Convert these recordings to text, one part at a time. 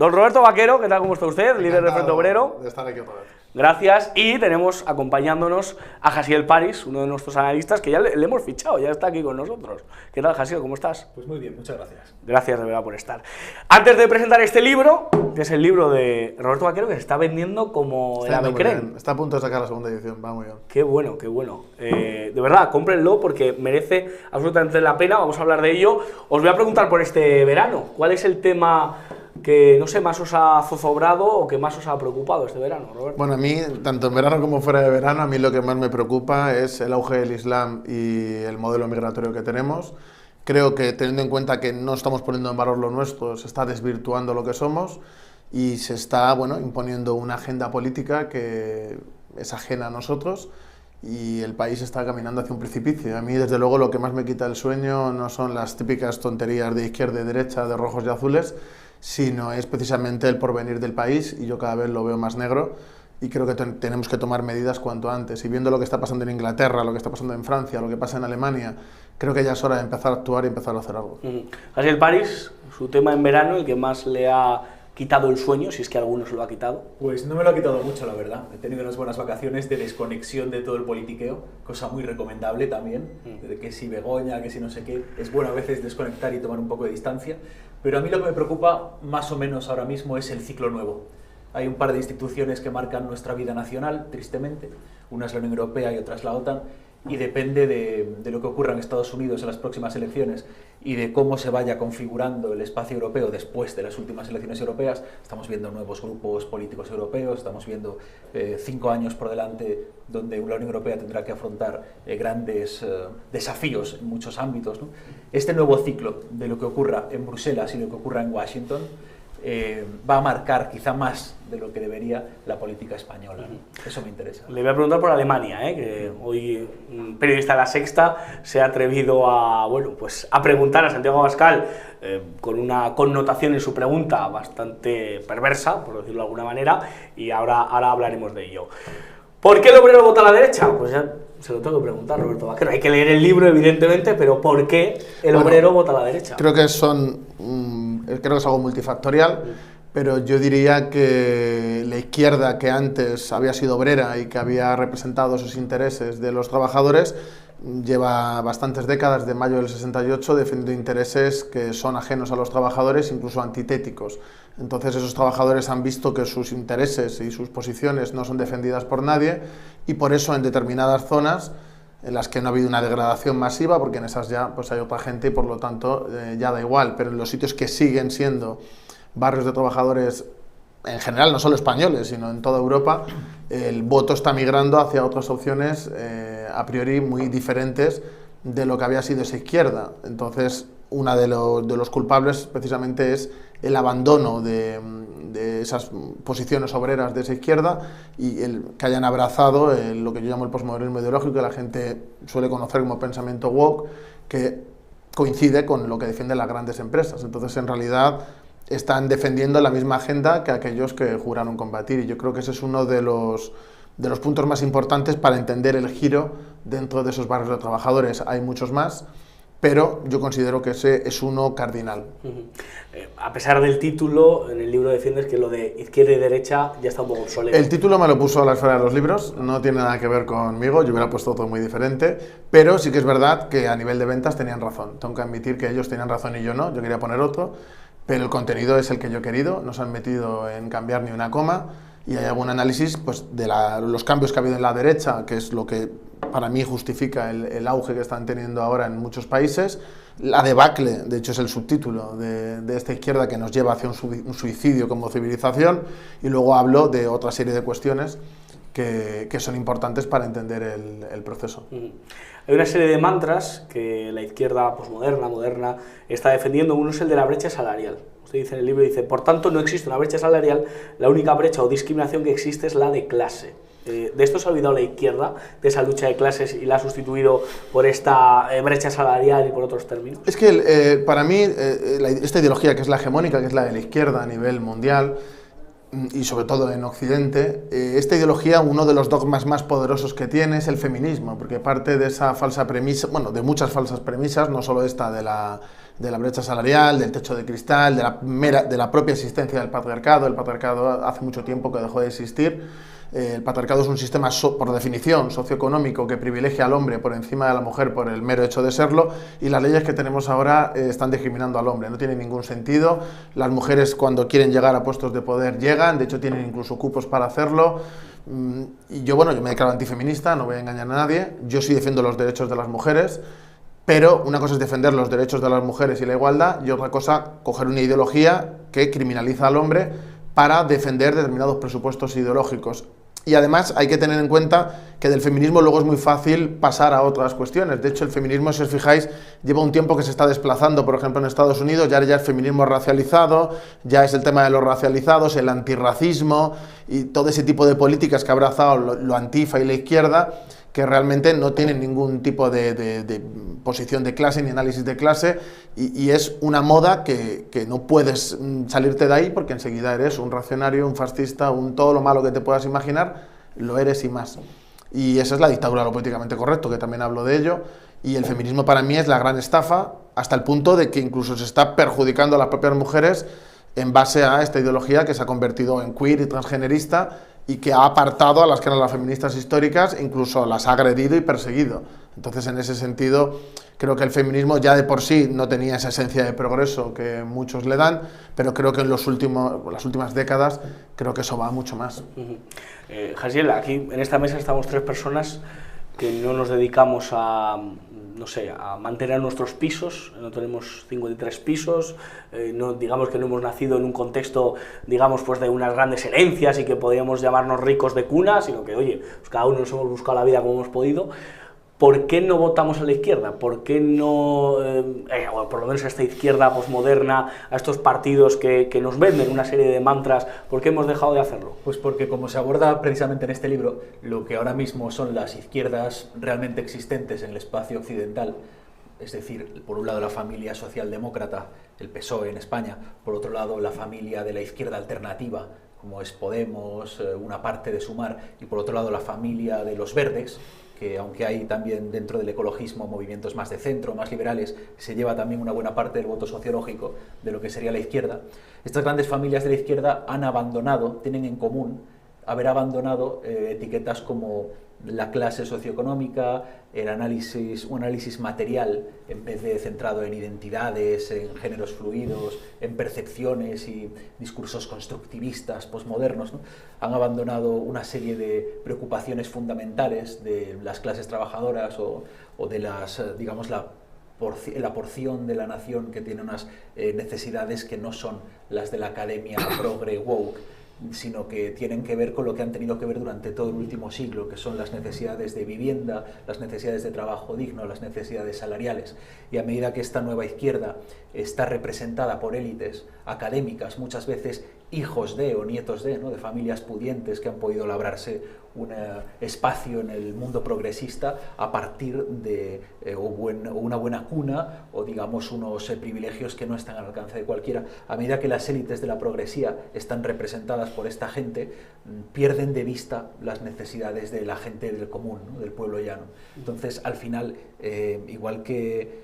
Don Roberto Vaquero, ¿qué tal? ¿Cómo está usted? Líder del Frente Obrero. De estar aquí otra vez. Gracias. Y tenemos acompañándonos a Jasiel Paris, uno de nuestros analistas, que ya le hemos fichado, ya está aquí con nosotros. ¿Qué tal, Jasiel? ¿Cómo estás? Pues muy bien, muchas gracias. Gracias de verdad por estar. Antes de presentar este libro, que es el libro de Roberto Vaquero, que se está vendiendo como el Avecren. Está a punto de sacar la segunda edición, va muy bien. Qué bueno, qué bueno. De verdad, cómprenlo porque merece absolutamente la pena, vamos a hablar de ello. Os voy a preguntar por este verano, ¿cuál es el tema que, no sé, más os ha zozobrado o que más os ha preocupado este verano, Roberto? Bueno, a mí, tanto en verano como fuera de verano, a mí lo que más me preocupa es el auge del Islam y el modelo migratorio que tenemos. Creo que, teniendo en cuenta que no estamos poniendo en valor lo nuestro, se está desvirtuando lo que somos y se está, bueno, imponiendo una agenda política que es ajena a nosotros y el país está caminando hacia un precipicio. A mí, desde luego, lo que más me quita el sueño no son las típicas tonterías de izquierda y derecha, de rojos y azules, sino es precisamente el porvenir del país y yo cada vez lo veo más negro y creo que tenemos que tomar medidas cuanto antes. Y viendo lo que está pasando en Inglaterra, lo que está pasando en Francia, lo que pasa en Alemania, creo que ya es hora de empezar a actuar y empezar a hacer algo. Jasiel Paris, su tema en verano, el que más le ha quitado el sueño, si es que alguno se lo ha quitado. Pues no me lo ha quitado mucho, la verdad. He tenido unas buenas vacaciones de desconexión de todo el politiqueo, cosa muy recomendable también, de que si Begoña, que si no sé qué. Es bueno a veces desconectar y tomar un poco de distancia, pero a mí lo que me preocupa más o menos ahora mismo es el ciclo nuevo. Hay un par de instituciones que marcan nuestra vida nacional, tristemente. Una es la Unión Europea y otra es la OTAN, y depende de lo que ocurra en Estados Unidos en las próximas elecciones y de cómo se vaya configurando el espacio europeo después de las últimas elecciones europeas. Estamos viendo nuevos grupos políticos europeos, estamos viendo 5 años por delante donde la Unión Europea tendrá que afrontar grandes desafíos en muchos ámbitos, ¿no? Este nuevo ciclo de lo que ocurra en Bruselas y lo que ocurra en Washington va a marcar quizá más de lo que debería la política española, ¿no? Eso me interesa. Le voy a preguntar por Alemania, que hoy un periodista de La Sexta se ha atrevido a, bueno, pues a preguntar a Santiago Abascal con una connotación en su pregunta bastante perversa, por decirlo de alguna manera, y ahora hablaremos de ello. ¿Por qué el obrero vota a la derecha? Pues ya se lo tengo que preguntar, Roberto Vaquero. Hay que leer el libro, evidentemente, pero ¿por qué el obrero vota a la derecha? Creo que es algo multifactorial, pero yo diría que la izquierda, que antes había sido obrera y que había representado esos intereses de los trabajadores, lleva bastantes décadas, de mayo del 68, defendiendo intereses que son ajenos a los trabajadores, incluso antitéticos. Entonces esos trabajadores han visto que sus intereses y sus posiciones no son defendidas por nadie y por eso en determinadas zonas en las que no ha habido una degradación masiva, porque en esas ya pues hay otra gente y por lo tanto ya da igual, pero en los sitios que siguen siendo barrios de trabajadores en general, no solo españoles, sino en toda Europa, el voto está migrando hacia otras opciones a priori muy diferentes de lo que había sido esa izquierda. Entonces, uno de los culpables precisamente es el abandono de esas posiciones obreras de esa izquierda y el que hayan abrazado lo que yo llamo el posmodernismo ideológico, que la gente suele conocer como pensamiento woke, que coincide con lo que defienden las grandes empresas. Entonces, en realidad, están defendiendo la misma agenda que aquellos que juraron combatir, y yo creo que ese es uno de los puntos más importantes para entender el giro dentro de esos barrios de trabajadores. Hay muchos más, pero yo considero que ese es uno cardinal. A pesar del título, en el libro defiendes que lo de izquierda y derecha ya está un poco obsoleto. El título me lo puso la esfera de los libros, no tiene nada que ver conmigo, yo hubiera puesto todo muy diferente, pero sí que es verdad que a nivel de ventas tenían razón. Tengo que admitir que ellos tenían razón y yo no, yo quería poner otro, pero el contenido es el que yo he querido, no se han metido en cambiar ni una coma, y hay algún análisis pues, de los cambios que ha habido en la derecha, que es lo que para mí justifica el auge que están teniendo ahora en muchos países, la debacle, de hecho es el subtítulo de esta izquierda que nos lleva hacia un suicidio como civilización, y luego hablo de otra serie de cuestiones que son importantes para entender el proceso. Hay una serie de mantras que la izquierda posmoderna, moderna, está defendiendo. Uno es el de la brecha salarial. Usted dice en el libro, dice, por tanto no existe una brecha salarial, la única brecha o discriminación que existe es la de clase. ¿De esto se ha olvidado la izquierda, de esa lucha de clases, y la ha sustituido por esta brecha salarial y por otros términos? Es que para mí esta ideología, que es la hegemónica, que es la de la izquierda a nivel mundial, y sobre todo en Occidente, esta ideología, uno de los dogmas más poderosos que tiene es el feminismo, porque parte de esa falsa premisa, bueno, de muchas falsas premisas, no solo esta de la de la brecha salarial, del techo de cristal, de la propia existencia del patriarcado. El patriarcado hace mucho tiempo que dejó de existir. El patriarcado es un sistema, por definición, socioeconómico que privilegia al hombre por encima de la mujer por el mero hecho de serlo, y las leyes que tenemos ahora están discriminando al hombre. No tiene ningún sentido. Las mujeres, cuando quieren llegar a puestos de poder, llegan. De hecho, tienen incluso cupos para hacerlo. Y yo me declaro antifeminista, no voy a engañar a nadie. Yo sí defiendo los derechos de las mujeres, pero una cosa es defender los derechos de las mujeres y la igualdad, y otra cosa, coger una ideología que criminaliza al hombre para defender determinados presupuestos ideológicos. Y además hay que tener en cuenta que del feminismo luego es muy fácil pasar a otras cuestiones. De hecho, el feminismo, si os fijáis, lleva un tiempo que se está desplazando, por ejemplo, en Estados Unidos, ya es feminismo racializado, ya es el tema de los racializados, el antirracismo y todo ese tipo de políticas que ha abrazado lo antifa y la izquierda, que realmente no tienen ningún tipo de posición de clase ni análisis de clase, y es una moda que no puedes salirte de ahí porque enseguida eres un reaccionario, un fascista, todo lo malo que te puedas imaginar, lo eres y más. Y esa es la dictadura de lo políticamente correcto, que también hablo de ello, y el feminismo para mí es la gran estafa, hasta el punto de que incluso se está perjudicando a las propias mujeres en base a esta ideología que se ha convertido en queer y transgenerista, y que ha apartado a las que eran las feministas históricas, incluso las ha agredido y perseguido. Entonces, en ese sentido, creo que el feminismo ya de por sí no tenía esa esencia de progreso que muchos le dan, pero creo que en las últimas décadas, creo que eso va mucho más. Jasiel, aquí en esta mesa estamos 3 personas que no nos dedicamos a mantener nuestros pisos. No tenemos 53 pisos, digamos que no hemos nacido en un contexto, pues de unas grandes herencias y que podríamos llamarnos ricos de cuna, sino que, pues cada uno nos hemos buscado la vida como hemos podido. ¿Por qué no votamos a la izquierda? ¿Por qué no, o por lo menos a esta izquierda posmoderna, a estos partidos que nos venden una serie de mantras, por qué hemos dejado de hacerlo? Pues porque, como se aborda precisamente en este libro, lo que ahora mismo son las izquierdas realmente existentes en el espacio occidental, es decir, por un lado la familia socialdemócrata, el PSOE en España, por otro lado la familia de la izquierda alternativa, como es Podemos, una parte de Sumar, y por otro lado la familia de los verdes, que aunque hay también dentro del ecologismo movimientos más de centro, más liberales, se lleva también una buena parte del voto sociológico de lo que sería la izquierda. Estas grandes familias de la izquierda tienen en común haber abandonado etiquetas como la clase socioeconómica, un análisis material en vez de centrado en identidades, en géneros fluidos, en percepciones y discursos constructivistas, posmodernos, ¿no? Han abandonado una serie de preocupaciones fundamentales de las clases trabajadoras o de la porción de la nación que tiene unas necesidades que no son las de la academia progre woke, sino que tienen que ver con lo que han tenido que ver durante todo el último siglo, que son las necesidades de vivienda, las necesidades de trabajo digno, las necesidades salariales. Y a medida que esta nueva izquierda está representada por élites académicas, muchas veces hijos de o nietos de familias pudientes que han podido labrarse un espacio en el mundo progresista a partir de una buena cuna o digamos unos privilegios que no están al alcance de cualquiera. A medida que las élites de la progresía están representadas por esta gente, pierden de vista las necesidades de la gente del común, ¿no? Del pueblo llano. Entonces, al final, igual que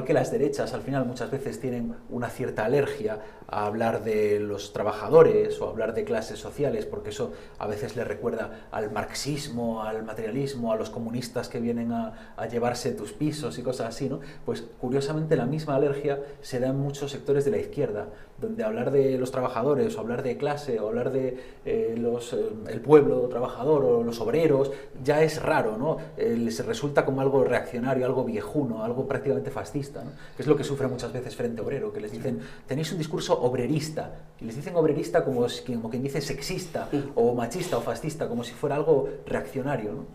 las derechas, al final muchas veces tienen una cierta alergia a hablar de los trabajadores o a hablar de clases sociales, porque eso a veces les recuerda al marxismo, al materialismo, a los comunistas que vienen a llevarse tus pisos y cosas así, ¿no? Pues curiosamente la misma alergia se da en muchos sectores de la izquierda, donde hablar de los trabajadores o hablar de clase o hablar de el pueblo trabajador o los obreros ya es raro, ¿no? Les resulta como algo reaccionario, algo viejuno, algo prácticamente fascista, ¿no? Que es lo que sufre muchas veces Frente Obrero, que les dicen, tenéis un discurso obrerista, y les dicen obrerista como quien dice sexista o machista o fascista, como si fuera algo reaccionario, ¿no?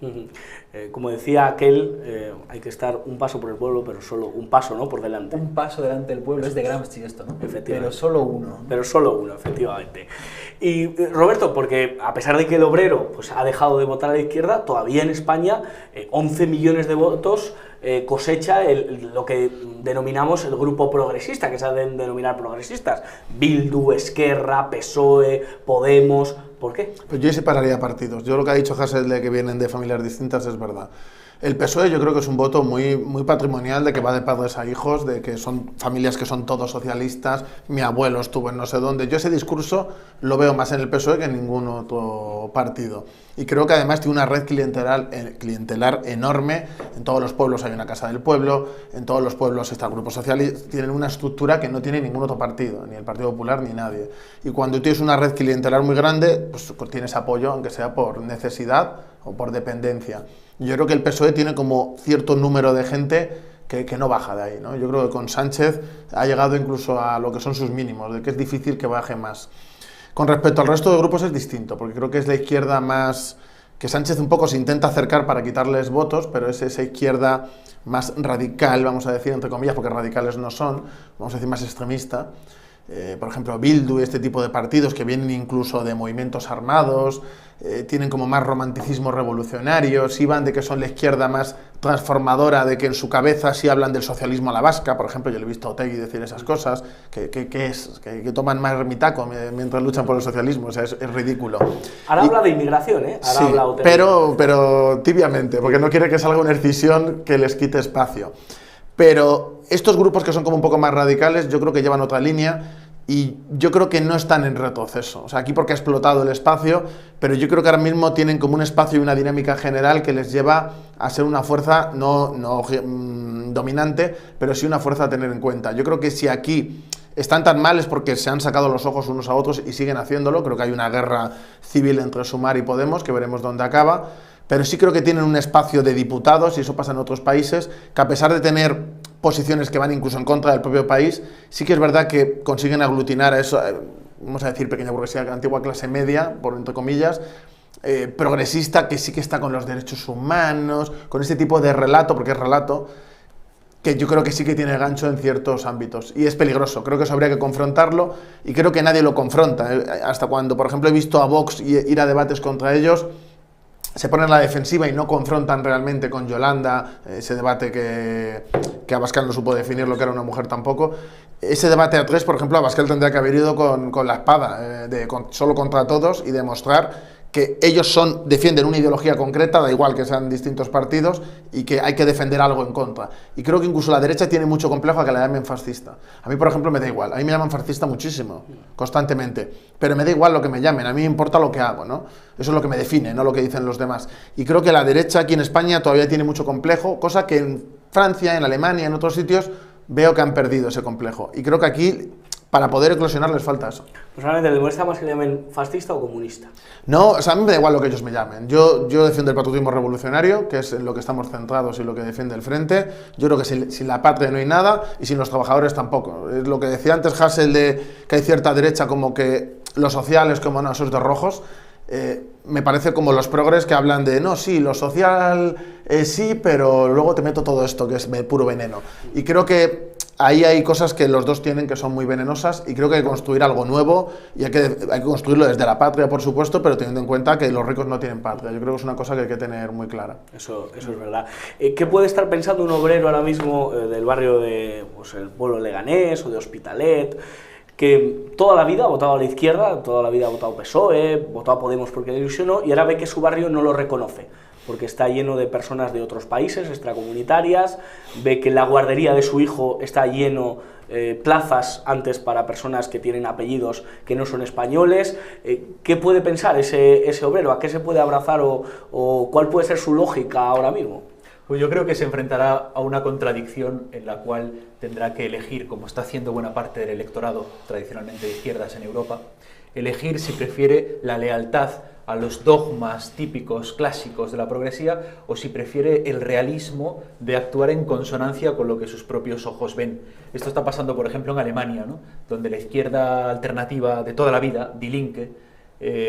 Como decía aquel, hay que estar un paso por el pueblo, pero solo un paso, ¿no?, por delante. Un paso delante del pueblo, es de Gramsci esto, ¿no? Efectivamente. Pero solo uno. Pero solo uno, efectivamente. Y Roberto, porque a pesar de que el obrero pues, ha dejado de votar a la izquierda, todavía en España 11 millones de votos cosecha lo que denominamos el grupo progresista, que se ha de denominar progresistas. Bildu, Esquerra, PSOE, Podemos. ¿Por qué? Pues yo separaría partidos. Yo lo que ha dicho Hasél de que vienen de familias distintas es verdad. El PSOE yo creo que es un voto muy patrimonial, de que va de padres a hijos, de que son familias que son todos socialistas, mi abuelo estuvo en no sé dónde. Yo ese discurso lo veo más en el PSOE que en ningún otro partido. Y creo que además tiene una red clientelar enorme. En todos los pueblos hay una casa del pueblo, en todos los pueblos está el grupo socialista, tienen una estructura que no tiene ningún otro partido, ni el Partido Popular ni nadie. Y cuando tienes una red clientelar muy grande, pues tienes apoyo, aunque sea por necesidad o por dependencia. Yo creo que el PSOE tiene como cierto número de gente que no baja de ahí, ¿no? Yo creo que con Sánchez ha llegado incluso a lo que son sus mínimos, de que es difícil que baje más. Con respecto al resto de grupos es distinto, porque creo que es la izquierda más... que Sánchez un poco se intenta acercar para quitarles votos, pero es esa izquierda más radical, vamos a decir, entre comillas, porque radicales no son, vamos a decir más extremista. Por ejemplo, Bildu y este tipo de partidos que vienen incluso de movimientos armados, tienen como más romanticismo revolucionario, sí van de que son la izquierda más transformadora, de que en su cabeza sí hablan del socialismo a la vasca, por ejemplo, yo le he visto a Otegi decir esas cosas, que toman más ermitaco mientras luchan por el socialismo, o sea, es ridículo. Ahora habla de inmigración, ¿eh? Ahora sí, habla Otegi. pero tibiamente, porque no quiere que salga una escisión que les quite espacio. Pero estos grupos que son como un poco más radicales, yo creo que llevan otra línea y yo creo que no están en retroceso. O sea, aquí porque ha explotado el espacio, pero yo creo que ahora mismo tienen como un espacio y una dinámica general que les lleva a ser una fuerza no dominante, pero sí una fuerza a tener en cuenta. Yo creo que si aquí están tan mal es porque se han sacado los ojos unos a otros y siguen haciéndolo. Creo que hay una guerra civil entre Sumar y Podemos, que veremos dónde acaba. Pero sí creo que tienen un espacio de diputados, y eso pasa en otros países, que a pesar de tener posiciones que van incluso en contra del propio país, sí que es verdad que consiguen aglutinar a eso, vamos a decir pequeña burguesía, antigua clase media, por entre comillas, progresista, que sí que está con los derechos humanos, con este tipo de relato, porque es relato, que yo creo que sí que tiene gancho en ciertos ámbitos, y es peligroso. Creo que eso habría que confrontarlo, y creo que nadie lo confronta. Hasta cuando, por ejemplo, he visto a Vox ir a debates contra ellos, se ponen a la defensiva y no confrontan realmente con Yolanda, ese debate que Abascal no supo definir lo que era una mujer tampoco. Ese debate a tres, por ejemplo, Abascal tendría que haber ido con la espada, solo contra todos, y demostrar que ellos defienden una ideología concreta, da igual que sean distintos partidos, y que hay que defender algo en contra. Y creo que incluso la derecha tiene mucho complejo a que la llamen fascista. A mí, por ejemplo, me da igual. A mí me llaman fascista muchísimo, constantemente. Pero me da igual lo que me llamen. A mí me importa lo que hago, ¿no? Eso es lo que me define, no lo que dicen los demás. Y creo que la derecha aquí en España todavía tiene mucho complejo, cosa que en Francia, en Alemania, en otros sitios, veo que han perdido ese complejo. Y creo que aquí, para poder eclosionar, les falta eso. Pues realmente, ¿le molesta más que le llamen fascista o comunista? No, o sea, a mí me da igual lo que ellos me llamen. Yo defiendo el patriotismo revolucionario, que es en lo que estamos centrados y lo que defiende el Frente. Yo creo que sin la patria no hay nada, y sin los trabajadores tampoco. Es lo que decía antes Hassel, de que hay cierta derecha como que los sociales, como no, esos de rojos. Me parece como los progres que hablan de no, sí, lo social sí, pero luego te meto todo esto que es puro veneno. Y creo que ahí hay cosas que los dos tienen que son muy venenosas, y creo que hay que construir algo nuevo, y hay que construirlo desde la patria, por supuesto, pero teniendo en cuenta que los ricos no tienen patria. Yo creo que es una cosa que hay que tener muy clara. Eso es verdad. ¿Qué puede estar pensando un obrero ahora mismo del barrio de el pueblo leganés o de Hospitalet, que toda la vida ha votado a la izquierda, toda la vida ha votado PSOE, votó a Podemos porque le ilusionó, y ahora ve que su barrio no lo reconoce, porque está lleno de personas de otros países, extracomunitarias, ve que la guardería de su hijo está lleno plazas antes para personas que tienen apellidos que no son españoles? ¿Qué puede pensar ese obrero? ¿A qué se puede abrazar o cuál puede ser su lógica ahora mismo? Pues yo creo que se enfrentará a una contradicción en la cual tendrá que elegir, como está haciendo buena parte del electorado tradicionalmente de izquierdas en Europa, elegir si prefiere la lealtad a los dogmas típicos, clásicos de la progresía, o si prefiere el realismo de actuar en consonancia con lo que sus propios ojos ven. Esto está pasando, por ejemplo, en Alemania, ¿no?, donde la izquierda alternativa de toda la vida, Die Linke,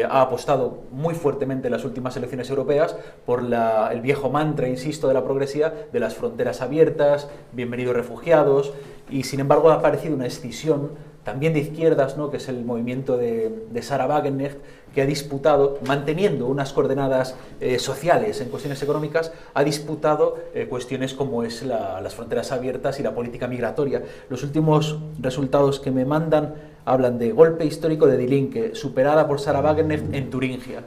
ha apostado muy fuertemente en las últimas elecciones europeas por el viejo mantra, insisto, de la progresía, de las fronteras abiertas, bienvenidos refugiados, y sin embargo ha aparecido una escisión también de izquierdas, ¿no?, que es el movimiento de Sarah Wagenknecht, que ha disputado, manteniendo unas coordenadas sociales en cuestiones económicas, ha disputado cuestiones como es las fronteras abiertas y la política migratoria. Los últimos resultados que me mandan hablan de golpe histórico de Die Linke, superada por Sarah Wagenknecht en Turingia.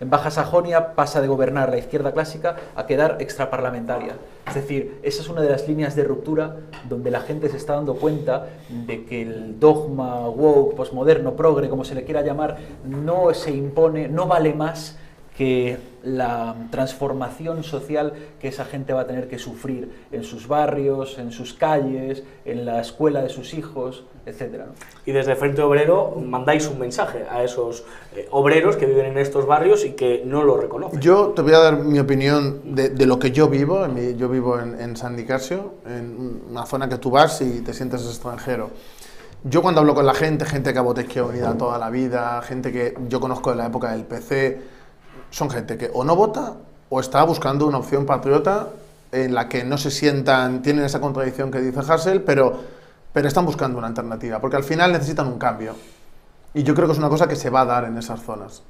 En Baja Sajonia pasa de gobernar la izquierda clásica a quedar extraparlamentaria. Es decir, esa es una de las líneas de ruptura donde la gente se está dando cuenta de que el dogma woke, posmoderno, progre, como se le quiera llamar, no se impone, no vale más que la transformación social que esa gente va a tener que sufrir en sus barrios, en sus calles, en la escuela de sus hijos, etc. Y desde Frente Obrero mandáis un mensaje a esos obreros que viven en estos barrios y que no lo reconocen. Yo te voy a dar mi opinión de lo que yo vivo. Yo vivo en San Nicasio, en una zona que tú vas y te sientes extranjero. Yo cuando hablo con la gente que ha votado Izquierda Unida toda la vida, gente que yo conozco de la época del PC, son gente que o no vota o está buscando una opción patriota en la que no se sientan, tienen esa contradicción que dice Hasél, pero están buscando una alternativa, porque al final necesitan un cambio. Y yo creo que es una cosa que se va a dar en esas zonas.